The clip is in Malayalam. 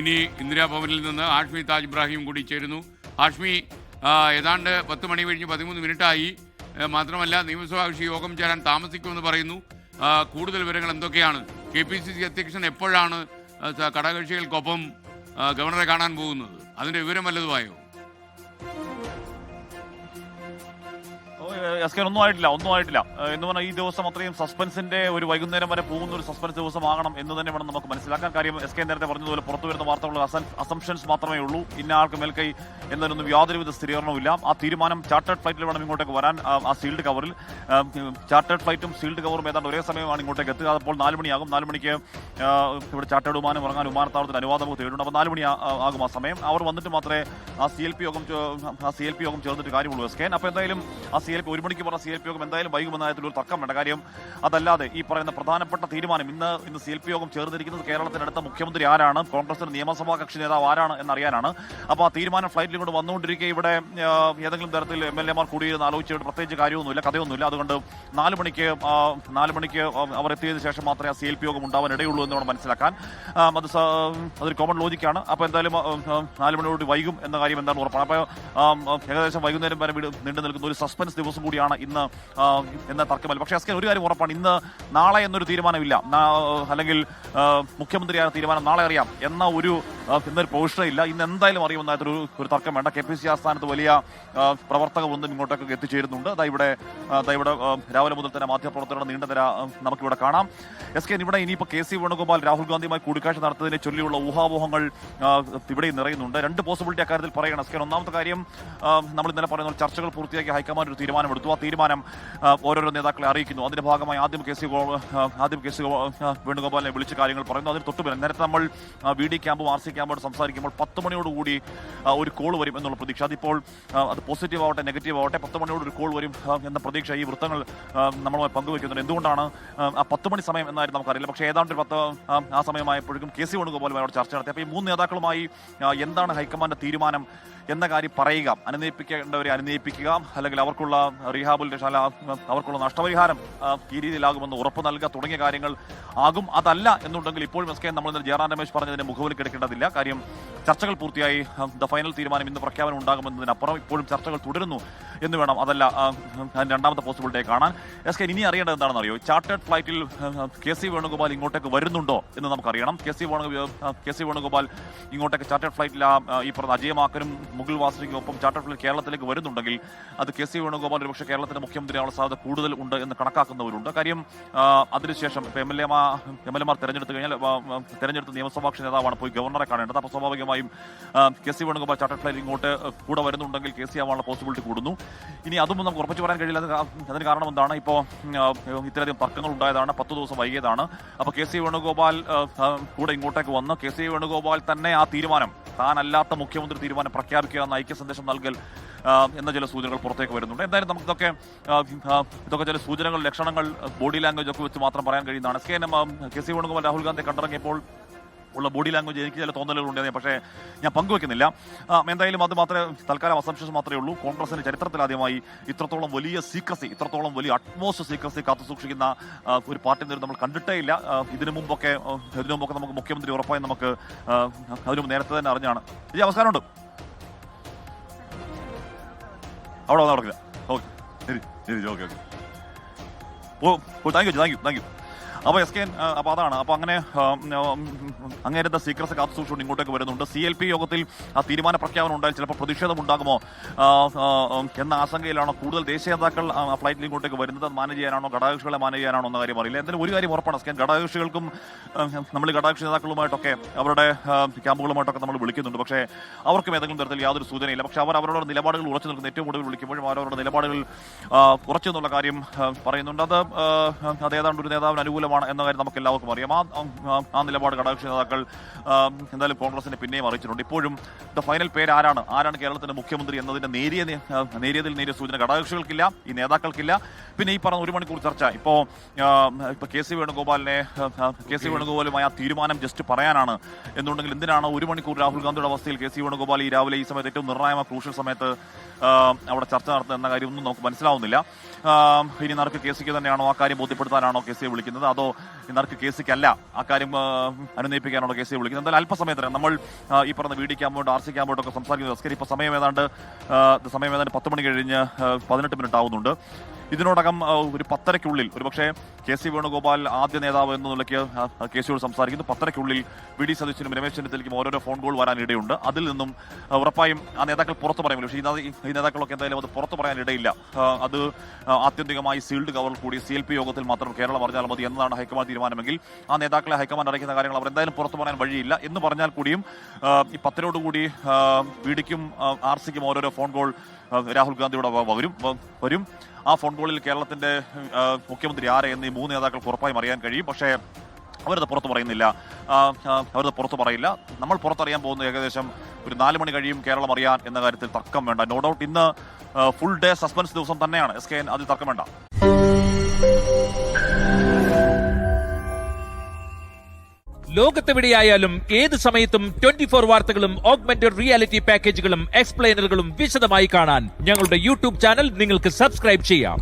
ഇനി ഇന്ദിരാഭവനിൽ നിന്ന് ഹാഷ്മി താജ് ഇബ്രാഹിം കൂടി ചേരുന്നു. ഹാഷ്മി, ഏതാണ്ട് 10 മണി കഴിഞ്ഞ് 13 മിനിറ്റായി. മാത്രമല്ല, നിയമസഭാ കക്ഷി യോഗം ചേരാൻ താമസിക്കുമെന്ന് പറയുന്നു. കൂടുതൽ വിവരങ്ങൾ എന്തൊക്കെയാണ്? KPCC അധ്യക്ഷൻ എപ്പോഴാണ് ഘടകകക്ഷികൾക്കൊപ്പം ഗവർണറെ കാണാൻ പോകുന്നത്? അതിൻ്റെ വിവരം വല്ലതുമായോ? ഒന്നും ആയിട്ടില്ല എന്ന് പറഞ്ഞാൽ ഈ ദിവസം അത്രയും സസ്പെൻസിന്റെ ഒരു വൈകുന്നേരം വരെ പോകുന്ന ഒരു സസ്പെൻസ് ദിവസമാകണം എന്ന് തന്നെ വേണം നമുക്ക് മനസ്സിലാക്കാൻ. കാര്യം SK നേരത്തെ പറഞ്ഞതുപോലെ പുറത്തു വരുന്ന വാർത്തകൾ അസംഷൻസ് മാത്രമേ ഉള്ളൂ. ഇന്ന ആൾക്ക് മേൽക്കൈ എന്നതിനൊന്നും യാതൊരുവിധ സ്ഥിരീകരണവുമില്ല. ആ തീരുമാനം ചാർട്ടേഡ് ഫ്ലൈറ്റിൽ വേണം ഇങ്ങോട്ടേക്ക് വരാൻ. ആ സീൽഡ് കവറിൽ ചാർട്ടേഡ് ഫ്ലൈറ്റും സീൽഡ് കവറും ഏതാണ്ട് ഒരേ സമയമാണ് ഇങ്ങോട്ടേക്ക് എത്തുക. അപ്പോൾ 4 മണിയാകും. 4 മണിക്ക് ഇവിടെ ചാർട്ടേഡ് വിമാനം ഇറങ്ങാൻ വിമാനത്താവളത്തിന് അനുവാദം തേടുന്നുണ്ട്. അപ്പോൾ 4 മണി ആകും ആ സമയം. അവർ വന്നിട്ട് മാത്രമേ ആ CLP യോഗം ചേർന്നിട്ട് കാര്യമുള്ളൂ SK. അപ്പോൾ എന്തായാലും ആ CLP 1 മണിക്ക് പറഞ്ഞ CLP യോഗം എന്തായാലും വൈകുമെന്ന കാര്യത്തിൽ ഒരു തർക്കം വേണ്ട. കാര്യം അതല്ലാതെ ഈ പറയുന്ന പ്രധാനപ്പെട്ട തീരുമാനം ഇന്ന് CLP യോഗം ചേർന്നിരിക്കുന്നത് കേരളത്തിനടുത്ത മുഖ്യമന്ത്രി ആരാണ്, കോൺഗ്രസിന്റെ നിയമസഭാ കക്ഷി നേതാവ് ആരാണ് എന്നറിയാനാണ്. അപ്പോൾ ആ തീരുമാനം ഫ്ലൈറ്റിൽ കൊണ്ട് വന്നുകൊണ്ടിരിക്കുക ഇവിടെ ഏതെങ്കിലും തരത്തിൽ MLA മാർ കൂടിയിരുന്ന് ആലോചിച്ചിട്ട് പ്രത്യേകിച്ച് കാര്യമൊന്നുമില്ല, കഥയൊന്നുമില്ല. അതുകൊണ്ട് 4 മണിക്ക് അവർ എത്തിയതിനു ശേഷം മാത്രമേ ആ CLP യോഗം ഉണ്ടാവാൻ ഇടയുള്ളൂ എന്ന് വേണം മനസ്സിലാക്കാൻ. അതൊരു കോമൺ ലോജിക്കാണ്. അപ്പോൾ എന്തായാലും 4 മണിയോട് വൈകും എന്ന കാര്യം എന്താണ് ഉറപ്പാണ്. അപ്പോൾ ഏകദേശം വൈകുന്നേരം വരെ നീണ്ടു നിൽക്കുന്ന ഒരു സസ്പെൻസ് ദിവസം കൂടിയാണ് ഇന്ന് എന്ന തർക്കമല്ല. പക്ഷേ SK ഒരു കാര്യം ഉറപ്പാണ്, ഇന്ന് നാളെ എന്നൊരു തീരുമാനമില്ല, അല്ലെങ്കിൽ മുഖ്യമന്ത്രിയായ തീരുമാനം നാളെ അറിയാം എന്നൊരു പ്രൊവിഷൻ ഇല്ല. ഇന്ന് എന്തായാലും അറിയുമെന്നായിട്ടൊരു തർക്കം വേണ്ട. KPCC ആസ്ഥാനത്ത് വലിയ പ്രവർത്തക വൃന്ദം ഇങ്ങോട്ടേക്ക് എത്തിച്ചേരുന്നുണ്ട്. ഇവിടെ രാവിലെ മുതൽ തന്നെ മാധ്യമപ്രവർത്തകരുടെ നീണ്ട നിര നമുക്കിവിടെ കാണാം. SK ഇവിടെ ഇനിയിപ്പോൾ KC വേണുഗോപാൽ രാഹുൽ ഗാന്ധിയുമായി കൂടിക്കാഴ്ച നടത്തുന്നതിനെ ചൊല്ലിയുള്ള ഊഹാപോഹങ്ങൾ ഇവിടെ നിറയുന്നുണ്ട്. 2 പോസിബിലിറ്റി അക്കാര്യത്തിൽ പറയണം SK. ഒന്നാമത്തെ കാര്യം, നമ്മൾ ഇന്നലെ പറയുന്ന ചർച്ചകൾ പൂർത്തിയാക്കി ഹൈക്കമാൻഡ് ഒരു തീരുമാനമെടുത്തു. ആ തീരുമാനം ഓരോരോ നേതാക്കളെ അറിയിക്കുന്നു. അതിന്റെ ഭാഗമായി ആദ്യം KC വേണുഗോപാലിനെ വിളിച്ച് കാര്യങ്ങൾ പറയുന്നു. അതിന് തൊട്ടുപിന്നെ നേരത്തെ നമ്മൾ VD ക്യാമ്പും RC ക്യാമ്പോട് സംസാരിക്കുമ്പോൾ 10 മണിയോടുകൂടി ഒരു കോൾ വരും എന്നുള്ള പ്രതീക്ഷ. അതിപ്പോൾ അത് പോസിറ്റീവ് ആവട്ടെ നെഗറ്റീവ് ആവട്ടെ 10 മണിയോട് ഒരു കോൾ വരും എന്ന പ്രതീക്ഷ ഈ വൃത്തങ്ങൾ നമ്മളുമായി പങ്കുവയ്ക്കുന്നുണ്ട്. എന്തുകൊണ്ടാണ് ആ 10 മണി സമയം എന്നായിരുന്നു നമുക്കറിയില്ല. പക്ഷേ ഏതാണ്ട് ആ സമയമായപ്പോഴേക്കും KC വേണുഗോപാലുമായി അവിടെ ചർച്ച നടത്തി. അപ്പോൾ ഈ 3 നേതാക്കളുമായി എന്താണ് ഹൈക്കമാൻഡ് തീരുമാനം എന്ന കാര്യം പറയുക, അനുനയിപ്പിക്കേണ്ടവരെ അനുനയിപ്പിക്കുക, അല്ലെങ്കിൽ അവർക്കുള്ള റീഹാബിലിറ്റേഷൻ അവർക്കുള്ള നഷ്ടപരിഹാരം ഈ രീതിയിലാകുമെന്ന് ഉറപ്പ് നൽകുക തുടങ്ങിയ കാര്യങ്ങൾ ആകും. അതല്ല എന്നുണ്ടെങ്കിൽ ഇപ്പോഴും SK നമ്മൾ ഇന്നലെ ജയറാം രമേശ് പറഞ്ഞതിന് മുഖവിലേക്ക് എടുക്കേണ്ടതില്ല. കാര്യം ചർച്ചകൾ പൂർത്തിയായി, ഫൈനൽ തീരുമാനം ഇന്ന് പ്രഖ്യാപനം ഉണ്ടാകുമെന്നതിനപ്പുറം ഇപ്പോഴും ചർച്ചകൾ തുടരുന്നു എന്ന് വേണം. അതല്ല രണ്ടാമത്തെ പോസിബിലിറ്റിയെ കാണാൻ. SK ഇനി അറിയേണ്ടത് എന്താണെന്ന് അറിയോ? ചാർട്ടേഡ് ഫ്ലൈറ്റിൽ KC വേണുഗോപാൽ ഇങ്ങോട്ടേക്ക് വരുന്നുണ്ടോ എന്ന് നമുക്കറിയണം. KC വേണുഗോപാൽ ഇങ്ങോട്ടേക്ക് ചാർട്ടേഡ് ഫ്ലൈറ്റിൽ ഈ പറഞ്ഞ അജയമാക്കനും മുഗൾ വാസനിക്കും ഒപ്പം ചാർട്ടേഡ് ഫ്ലൈറ്റ് കേരളത്തിലേക്ക് വരുന്നുണ്ടെങ്കിൽ അത് KC വേണുഗോപാൽ ഒരുപക്ഷെ കേരളത്തിന്റെ മുഖ്യമന്ത്രിയാവുന്ന സാധ്യത കൂടുതൽ ഉണ്ട് എന്ന് കണക്കാക്കുന്നവരുണ്ട്. കാര്യം അതിനുശേഷം MLA മാർ തെരഞ്ഞെടുത്ത നിയമസഭാ കക്ഷി നേതാവാണ് പോയി ഗവർണറെ കാണേണ്ടത്. അപ്പോൾ സ്വാഭാവികമായും KC വേണുഗോപാൽ ചാർട്ടേഡ് ഫ്ലൈറ്റ് ഇങ്ങോട്ട് കൂടെ വരുന്നുണ്ടെങ്കിൽ KC ആവാനുള്ള പോസിബിലിറ്റി കൂടുന്നു. ഇനി അതൊന്നും നമുക്ക് ഉറപ്പിച്ചു പറയാൻ കഴിയില്ല. അതിന് കാരണം എന്താണ്? ഇപ്പോൾ ഇത്രയധികം തർക്കങ്ങൾ ഉണ്ടായതാണ്, 10 ദിവസം വൈകിയതാണ്. അപ്പോൾ KC വേണുഗോപാൽ കൂടെ ഇങ്ങോട്ടേക്ക് വന്ന് KC വേണുഗോപാൽ തന്നെ ആ തീരുമാനം, താനല്ലാത്ത മുഖ്യമന്ത്രി തീരുമാനം പ്രഖ്യാപിക്കുക എന്ന ഐക്യ സന്ദേശം നൽകൽ എന്ന ചില സൂചനകൾ പുറത്തേക്ക് വരുന്നുണ്ട്. എന്തായാലും നമുക്കിതൊക്കെ ചില സൂചനകൾ, ലക്ഷണങ്ങൾ, ബോഡി ലാംഗ്വേജ് ഒക്കെ വെച്ച് മാത്രം പറയാൻ കഴിയുന്നതാണ്. KC വേണുഗോപാൽ രാഹുൽ ഗാന്ധി കണ്ടിറങ്ങിയപ്പോൾ ഉള്ള ബോഡി ലാംഗ്വേജ് എനിക്ക് ചില തോന്നലുകളുണ്ട്, പക്ഷേ ഞാൻ പങ്കുവെക്കുന്നില്ല. എന്തായാലും അത് മാത്രമേ തൽക്കാലം അസംഷൻസ് മാത്രമേ ഉള്ളൂ. കോൺഗ്രസിന്റെ ചരിത്രത്തിൽ ആദ്യമായി ഇത്രത്തോളം വലിയ സീക്രസി, ഇത്രത്തോളം വലിയ അറ്റ്മോസ്റ്റ് സീക്രസി കാത്തുസൂക്ഷിക്കുന്ന ഒരു പാർട്ടി നമ്മൾ കണ്ടിട്ടേ ഇല്ല. ഇതിനു മുമ്പൊക്കെ നമുക്ക് മുഖ്യമന്ത്രി ഉറപ്പായി നമുക്ക് അതിനു നേരത്തെ തന്നെ അറിഞ്ഞാണ്. ഈ അവസാനമുണ്ട് അവിടെ വന്നാൽ നടക്കില്ല. ഓക്കെ ശരി ഓക്കെ താങ്ക് യു. അപ്പോൾ SK അപ്പോൾ അതാണ്. അപ്പോൾ അങ്ങനെ അങ്ങേരത്തെ സീക്രസ് കാത്തു സൂക്ഷിച്ചുകൊണ്ട് ഇങ്ങോട്ടേക്ക് വരുന്നുണ്ട്. CLP യോഗത്തിൽ ആ തീരുമാന പ്രഖ്യാപനം ഉണ്ടായാൽ ചിലപ്പോൾ പ്രതിഷേധം ഉണ്ടാകുമോ എന്ന ആശങ്കയിലാണോ കൂടുതൽ ദേശീയ നേതാക്കൾ ഫ്ലൈറ്റിൽ ഇങ്ങോട്ടേക്ക് വരുന്നത്? മാനേജ് ചെയ്യാനാണോ, ഘടകകക്ഷികളെ മാനേജ് ചെയ്യാനാണോ എന്ന കാര്യം അറിയില്ല. എന്തായാലും ഒരു കാര്യം ഉറപ്പാണ് SK, ഘടകകക്ഷികൾക്കും നമ്മൾ ഘടകകക്ഷി നേതാക്കളുമായിട്ടൊക്കെ അവരുടെ ക്യാമ്പുകളുമായിട്ടൊക്കെ നമ്മൾ വിളിക്കുന്നുണ്ട്. പക്ഷേ അവർക്കും ഏതെങ്കിലും തരത്തിൽ യാതൊരു സൂചനയില്ല. പക്ഷേ അവരുടെ നിലപാടുകൾ ഉറച്ചു നിൽക്കുന്ന ഏറ്റവും കൂടുതൽ വിളിക്കുമ്പോഴും അവരവരുടെ നിലപാടുകൾ ഉറച്ചു എന്നുള്ള കാര്യം പറയുന്നുണ്ട്. അത് ഏതാണ്ട് ഒരു നേതാവിന് അനുകൂലമാണ് എന്ന കാര്യം നമുക്ക് എല്ലാവർക്കും അറിയാം. ആ നിലപാട് ഘടകകക്ഷി നേതാക്കൾ എന്തായാലും കോൺഗ്രസിനെ പിന്നെയും അറിയിച്ചിട്ടുണ്ട്. ഇപ്പോഴും ഫൈനൽ പേര് ആരാണ് കേരളത്തിന്റെ മുഖ്യമന്ത്രി എന്നതിന്റെ നേരിയ സൂചന ഘടകകക്ഷികൾക്കില്ല, ഈ നേതാക്കൾക്കില്ല. പിന്നെ ഈ പറഞ്ഞ 1 മണിക്കൂർ ചർച്ച ഇപ്പോൾ KC വേണുഗോപാലുമായി ആ തീരുമാനം ജസ്റ്റ് പറയാനാണ് എന്നുണ്ടെങ്കിൽ എന്തിനാണ് 1 മണിക്കൂർ രാഹുൽ ഗാന്ധിയുടെ അവസ്ഥയിൽ KC വേണുഗോപാൽ ഈ രാവിലെ ഈ സമയത്ത് ഏറ്റവും നിർണായകമായ ക്രൂഷ്യൽ സമയത്ത് അവിടെ ചർച്ച നടത്തുന്നത് എന്ന കാര്യമൊന്നും നമുക്ക് മനസ്സിലാവുന്നില്ല. ഇനി നടക്ക് KCക്ക് തന്നെയാണോ ആ കാര്യം ബോധ്യപ്പെടുത്താനാണോ KCയെ വിളിക്കുന്നത്? അതോ അതോ നറുക്ക് കേസിക്കല്ല അക്കാര്യം അനുനയിപ്പിക്കാനുള്ള കേസ് വിളിക്കുന്നത്. എന്തായാലും അല്പസമയത്തിന് നമ്മൾ ഈ പറഞ്ഞ VD ക്യാമ്പോട്ട് RC ക്യാമ്പോട്ടൊക്കെ സംസാരിക്കുന്നത് അസ്കരി ഇപ്പോൾ സമയം ഏതാണ്ട് 10 മണി കഴിഞ്ഞ് 18 മിനിറ്റ് ആവുന്നുണ്ട്. ഇതിനോടകം ഒരു 10:30-ക്കുള്ളിൽ ഒരുപക്ഷെ KC വേണുഗോപാൽ ആദ്യ നേതാവ് എന്ന നിലയ്ക്ക് KCയോട് സംസാരിക്കുന്നു. 10:30-ക്കുള്ളിൽ VD സതീശനും രമേശ് ചെന്നിത്തലയ്ക്കും ഓരോരോ ഫോൺ കോൾ വരാൻ ഇടയുണ്ട്. അതിൽ നിന്നും ഉറപ്പായും ആ നേതാക്കൾ പുറത്തു പറയുമല്ലോ. പക്ഷേ ഈ നേതാക്കളൊക്കെ എന്തായാലും അത് പുറത്തു പറയാൻ ഇടയില്ല. അത് ആത്യന്തികമായി സീൽഡ് കവറിൽ കൂടി CLP യോഗത്തിൽ മാത്രം കേരളം അറിഞ്ഞാൽ മതി എന്നതാണ് ഹൈക്കമാൻഡ് തീരുമാനമെങ്കിൽ ആ നേതാക്കളെ ഹൈക്കമാൻഡ് അറിയിക്കുന്ന കാര്യങ്ങൾ അവർ എന്തായാലും പുറത്തു പറയാൻ വഴിയില്ല എന്ന് പറഞ്ഞാൽ കൂടിയും ഈ 10-നോടുകൂടി VDക്കും RCക്കും ഓരോരോ ഫോൺ കോൾ രാഹുൽ ഗാന്ധിയുടെ വരും. ആ ഫോൺ കോളിൽ കേരളത്തിന്റെ മുഖ്യമന്ത്രി ആരെ എന്ന് ഈ 3 നേതാക്കൾക്ക് ഉറപ്പായും അറിയാൻ കഴിയും. പക്ഷേ അവരത് പുറത്തു പറയുന്നില്ല. അവരത് പുറത്തു പറയില്ല. നമ്മൾ പുറത്തറിയാൻ പോകുന്ന ഏകദേശം ഒരു 4 മണി കഴിയും കേരളം അറിയാൻ എന്ന കാര്യത്തിൽ തർക്കം വേണ്ട. നോ ഡൗട്ട് ഇന്ന് ഫുൾ ഡേ സസ്പെൻസ് ദിവസം തന്നെയാണ് SKN, അതിൽ തർക്കം വേണ്ട. ലോകത്തെവിടെയായാലും ഏത് സമയത്തും 24 വാർത്തകളും ഓഗ്മെന്റഡ് റിയാലിറ്റി പാക്കേജുകളും എക്സ്പ്ലെയിനറുകളും വിശദമായി കാണാൻ ഞങ്ങളുടെ യൂട്യൂബ് ചാനൽ നിങ്ങൾക്ക് സബ്സ്ക്രൈബ് ചെയ്യാം.